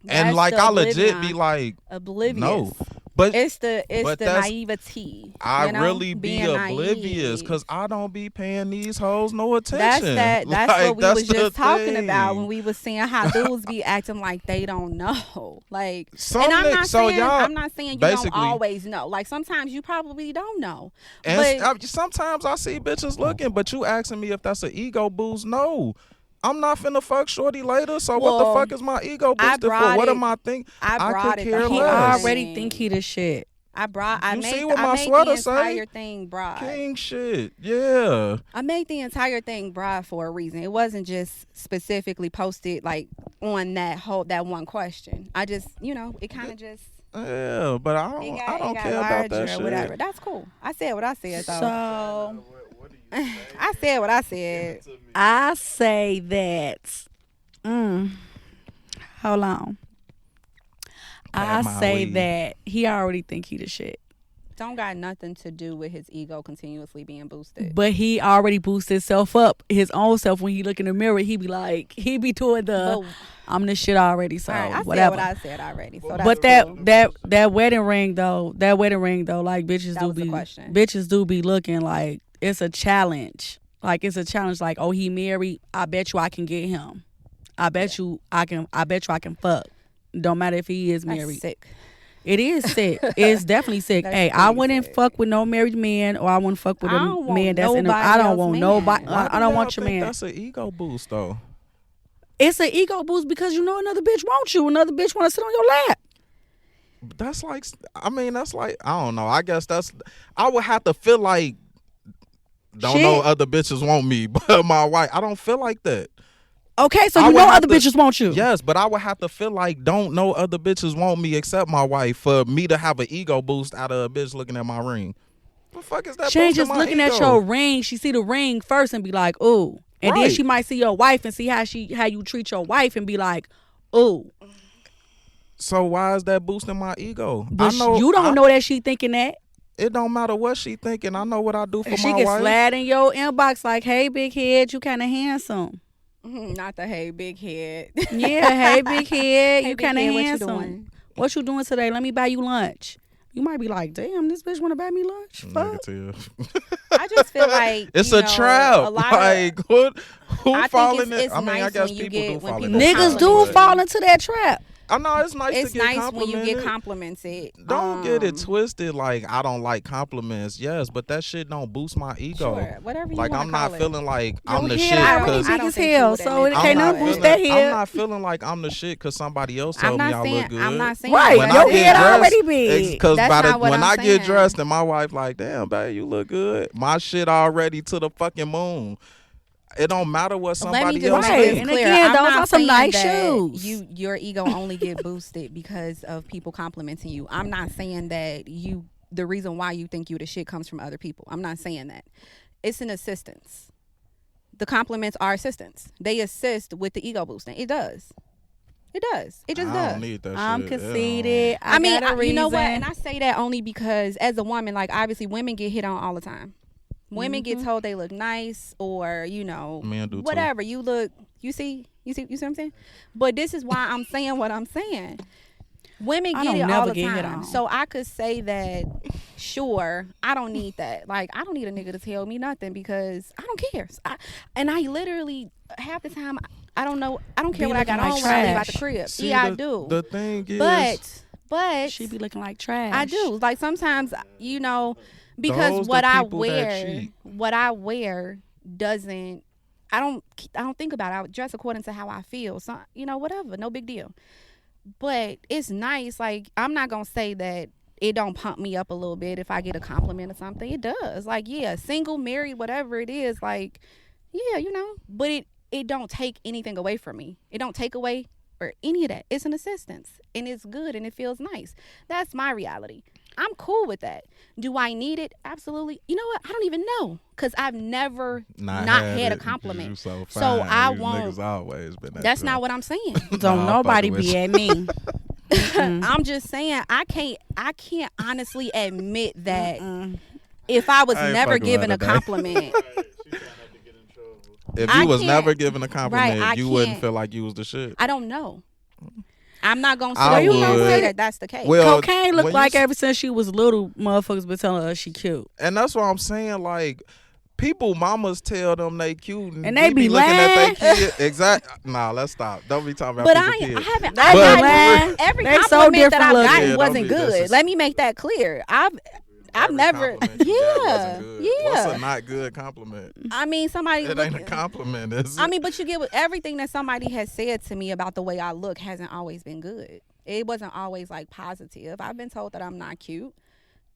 and That's like the I legit oblivion. be like, Oblivious. no, but It's the but that's- naivety. I you know? really be Being oblivious naive. because I don't be paying these hoes no attention. That's Like, what we was the just talking thing. about when we was saying how dudes be acting like they don't know. Like, Some and I'm nick- not so saying y'all- I'm not saying you don't basically- always know. Like sometimes you probably don't know. And But sometimes I see bitches looking, but you asking me if that's an ego boost? No. I'm not finna fuck shorty later, so what the Well, fuck is my ego I boosted for? brought What it- am I think? I brought could it. care The He whole less. already thing. think he the shit. I You see made what my the sweater say? entire thing broad. King shit. Yeah. I made the entire thing broad for a reason. It wasn't just specifically posted like on that one question. I just, it kind of just Yeah, but I don't care about that or shit. whatever. That's cool. I said what I said though. So I said what I said. I say that. Hold on. I my say weed. that he already think he the shit, Don't got nothing to do with his ego continuously being boosted. but he already boosted himself up, his own self. When he look in the mirror, he be doing the But- I'm the shit already. So All right, I whatever. said what I said already. So that's But cool. that wedding ring though, like bitches That do was the be question. bitches do be looking like it's a challenge. Like it's a challenge. Like, oh, he married. I bet you I can get him. I bet you I can fuck. Don't matter if he is That's married. sick. It is sick. It's definitely sick. That's Hey, I pretty wouldn't sick. fuck with no married man, or I wouldn't fuck with I a don't want man that's in a. nobody I don't else want man. nobody. Why I don't do want y'all your think man. That's an ego boost, though. It's an ego boost because you know another bitch wants you. Another bitch want to sit on your lap. That's like, I mean, that's like, I don't know. I guess that's, I would have to feel like, don't know Shit. other bitches want me, but my wife, I don't feel like that. Okay, so I you would know have other to- bitches want you. Yes, but I would have to feel like don't know other bitches want me except my wife for me to have an ego boost out of a bitch looking at my ring. What the fuck is that? She ain't boosting just my looking at ego? your ring. She see the ring first and be like, ooh. And then Right. she might see your wife and see how you treat your wife and be like, ooh. So why is that boosting my ego? But I know you don't know that she thinking that. It don't matter what she thinking. I know what I do for She my can wife. slide in your inbox like, hey, big head, you kind of handsome. Not the hey big head. Yeah, hey, big head, Hey, you big kind of head, what you handsome. doing? What you doing today? Let me buy you lunch. You might be like, damn, this bitch want to buy me lunch? Fuck. Negative. I just feel like It's you a know, trap. A lot Like, of, who I fall think in it's it? I mean, I nice guess when you people get- do when fall in people it. Niggas do compliment fall into that trap. I know it's nice it's to get nice when you get complimented. complimented. Don't get it twisted. Like, I don't like compliments. Yes, but that shit don't boost my ego. Sure, whatever you Like, wanna I'm not call it. feeling like Your I'm the head shit already because I big don't as think she hell, would so admit it that. can't I'm nothing not boost that I'm head. not feeling like I'm the shit because somebody else I'm told me not I saying. look good. I'm not saying. Right, When that. your I get head dressed, already big. because That's by the not what when I'm I get saying. dressed and my wife like, damn, babe, you look good. My shit already to the fucking moon. It don't matter what Let me somebody just else Right, make think. this and clear. again, I'm those not are some saying nice that shoes. your ego only get boosted because of people complimenting you. I'm not saying that the reason why you think you the shit comes from other people. I'm not saying that. It's an assistance. The compliments are assistance. They assist with the ego boosting. It does. It does. It just I does. don't need that I'm shit. conceited. I mean, got a you know what? reason. And I say that only because as a woman, like obviously women get hit on all the time. Women get told they look nice or, Men do too. whatever. You look, you see what I'm saying? But this is why I'm saying what I'm saying. Women I get don't it never all the get hit time. on. So I could say that, sure, I don't need that. Like, I don't need a nigga to tell me nothing because I don't care. And I literally, half the time, I don't know. I don't care Be what I got looking on like when I leave out the trash. crib. See, Yeah, I the- do. The thing is, But She be looking like trash. I do. Like sometimes, because Those what the I people that wear, cheat. doesn't. I don't think about it. I dress according to how I feel. So whatever, no big deal. But it's nice. Like I'm not gonna say that it don't pump me up a little bit if I get a compliment or something. It does. Like yeah, single, married, whatever it is. Like yeah, But it don't take anything away from me. It don't take away or any of that. It's an assistance and it's good and it feels nice. That's my reality. I'm cool with that. Do I need it? Absolutely. You know what? I don't even know because I've never not had a it. compliment. You so So fine. I These won't. niggas always been that That's tough. not what I'm saying. Don't Nah, I'm nobody fucking with be you. at me. I'm just saying I can't honestly admit that if I was I ain't never fucking given a with her today. compliment, She's trying not to get in trouble. If I you was can't- never given a compliment, I you wouldn't can't. feel like you was the shit. I don't know. I'm not gonna I say you don't would. say that that's the case. Well, Cocaine when looked you like s- ever since she was little, motherfuckers been telling her she cute. And that's what I'm saying. Like, people, mamas tell them they cute, And they we be looking at lying. their kid. Exactly. Nah, let's stop. Don't be talking about But people's I kids. haven't. They I be got lying. every They so compliment that different I've looking. gotten Yeah, wasn't don't be- that's good. just- Let me make that clear. I've Every never. compliment you got Yeah, wasn't good. What's yeah. a not good compliment? I mean, somebody. It ain't a compliment, is it? I mean, but you get with everything that somebody has said to me about the way I look hasn't always been good. It wasn't always like positive. I've been told that I'm not cute.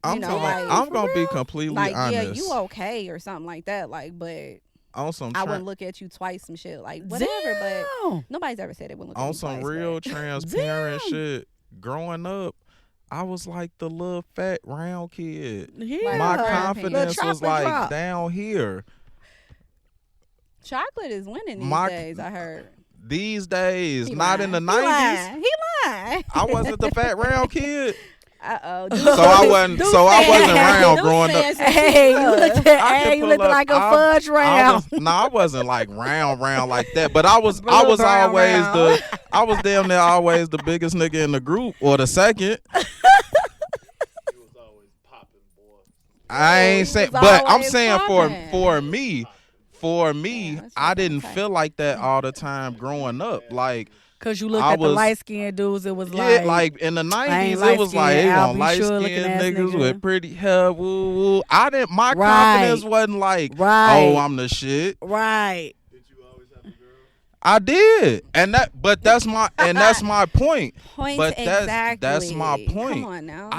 I'm know, talking about- like, I'm gonna be completely Like, honest. yeah, you okay or something like that. Like, but on some I wouldn't look at you twice, some shit like whatever. But Damn. nobody's ever said it wouldn't look at on me some twice, real but- transparent Damn. shit. Growing up, I was like the little fat round kid. Yeah. My Little confidence was chocolate like drop. down here. Chocolate is winning these My- days. I heard. These days, He not in the lying. 90s. He lying. I wasn't the fat round kid. Uh-oh. So I wasn't round growing up. Hey, you looked I at, can hey, you pull looked up- like a I- fudge I round. I wasn't like round like that, but I was Brown always round. I was damn near always the biggest nigga in the group or the second. He was always popping, boy. I ain't saying, was but I'm always saying popping. for me, Yeah, that's I what didn't I'm saying. feel like that all the time growing up. Like, Cause you looked I at the was- light skinned dudes, it was Yeah, like, like in the ain't 90s, it light was like skinned, they I'll want be light sure skinned looking ass niggas nigga. with pretty hair. Woo, woo. My Right. confidence wasn't like, Right. oh, I'm the shit. right. Did you always have a girl? I did, but that's my point. Point But exactly. that's my point. Come on now.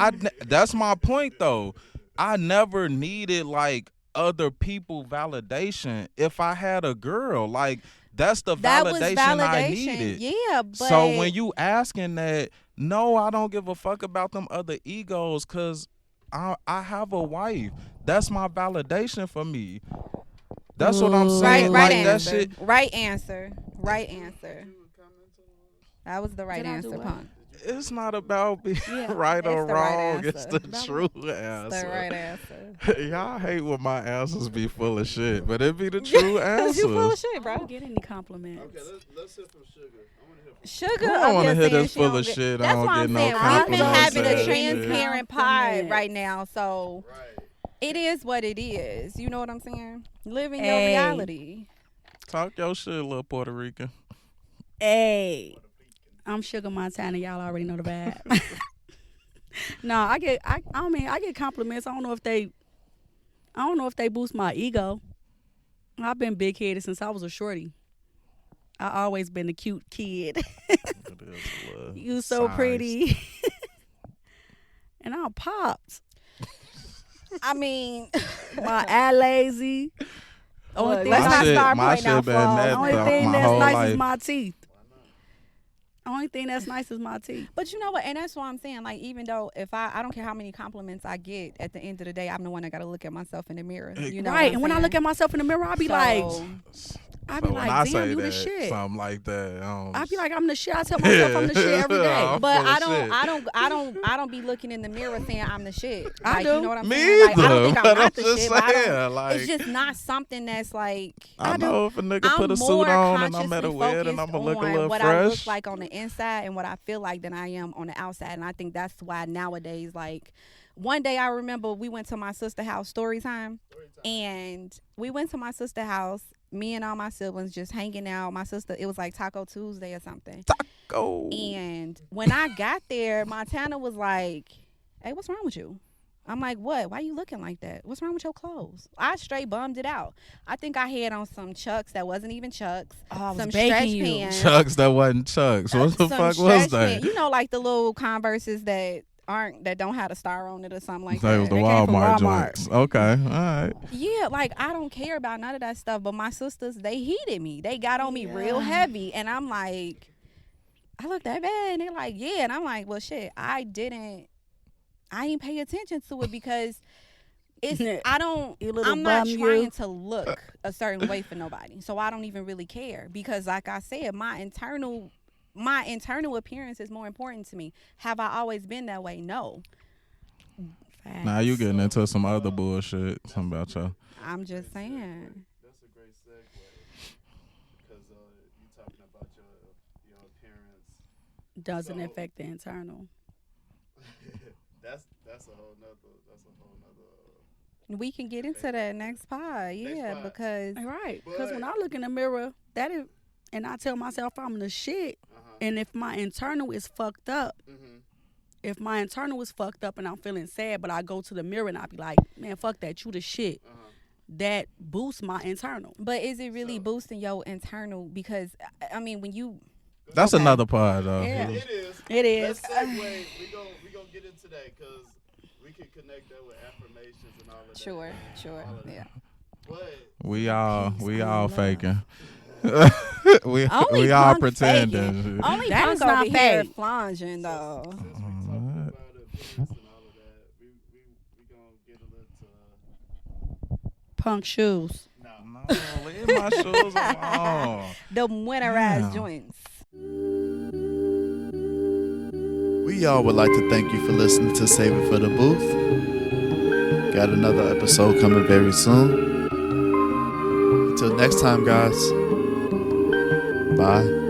That's my point though. I never needed like other people validation if I had a girl. Like that's the that was validation I needed. Yeah, but So when you asking that, no, I don't give a fuck about them other egos because I have a wife. That's my validation for me. That's what I'm saying. right Like that answer. shit. Right answer. Right answer. That was the right Did I do answer, what? Punk. It's not about being Yeah, right or it's the right wrong. It's answer. the true That's answer. the right answer. Y'all hate when my answers be full of shit, but it be the true Cause you full of answers. shit, I bro. don't get any compliments. Okay, let's hear from Sugar. I want to hear from Sugar, I don't want to hear this full of shit. I That's don't why get I'm no saying we've been compliments having a and shit. transparent pod Compliments. right now, so Right. it is what it is. You know what I'm saying? Living your Hey. reality. Talk your shit, little Puerto Rican. Hey, I'm Sugar Montana. Y'all already know the vibe. No, I get compliments. I don't know if they boost my ego. I've been big headed since I was a shorty. I always been the cute kid. You so pretty. And I'm popped. I mean, My eye lazy. Only Look, thing let's My not shit- start my pointing out shit been flaws. that Only the- thing my that's whole nice life. is my teeth. Only thing that's nice is my teeth. But you know what? And that's what I'm saying. Like, even though if I don't care how many compliments I get, at the end of the day, I'm the one that got to look at myself in the mirror. You know, Right. And when I look at myself in the mirror, I be like, So when I damn, say you the that, shit. something like that, I be like, I'm the shit. I tell myself I'm the shit every day. I'm but full of I don't be looking in the mirror saying I'm the shit. I Like, do. you know what I'm Me saying? Like, I don't think either, I'm but not the I'm just shit. But I saying, don't, like- it's just not something that's like. I know if a nigga I'm put a suit more on and I'm at a consciously wedding, I'm focused gonna look a on little what I look fresh. like on the inside and what I feel like than I am on the outside. And I think that's why nowadays, like, one day I remember we went to my sister's house, story time, and we went to my sister's house, me and all my siblings just hanging out. My sister, it was like Taco Tuesday or something. Go. And when I got there, Montana was like, "Hey, what's wrong with you?" I'm like, "What? Why you looking like that? What's wrong with your clothes?" I straight bummed it out. I think I had on some Chucks that wasn't even Chucks. I was some baking stretch you. pants. Chucks that wasn't Chucks. What the Some fuck stretch was that? pants. You know, like the little Converses that don't have a star on it or something like That was that. the They came from Walmart Walmart. joints. Okay, all right. Yeah, like I don't care about none of that stuff. But my sisters, they heated me. They got on me real heavy, and I'm like, I look that bad, and they're like, yeah, and I'm like, well, shit, I ain't pay attention to it because it's I'm not trying to look a certain way for nobody, so I don't even really care because, like I said, my internal appearance is more important to me. Have I always been that way? No. Now you getting into some other bullshit. Something about y'all. I'm just saying. That's a great segue because you talking about your appearance. Doesn't So- affect the internal. That's a whole nother. We can get into that next pod, yeah, pod. because Right. Because But- when I look in the mirror, and I tell myself I'm the shit, and if my internal is fucked up, if my internal is fucked up and I'm feeling sad, but I go to the mirror and I be like, man, fuck that, you the shit. That boosts my internal. but is it really boosting your internal? Because I mean, when you That's Okay. another part though. Yeah. It is. It is. Let's segue. We gonna get into that because we can connect that with affirmations and all of that. sure, All of that. yeah. But We all love. faking. we Only all Punk pretending. faking. Only That Punk is not over here fake. flanging though. since we talking about appearance and all of that, we gonna get a little Punk shoes. No, leave my shoes alone. The winterized Damn. joints. We all would like to thank you for listening to Save It for the Booth. Got another episode coming very soon. Until next time, guys. Bye.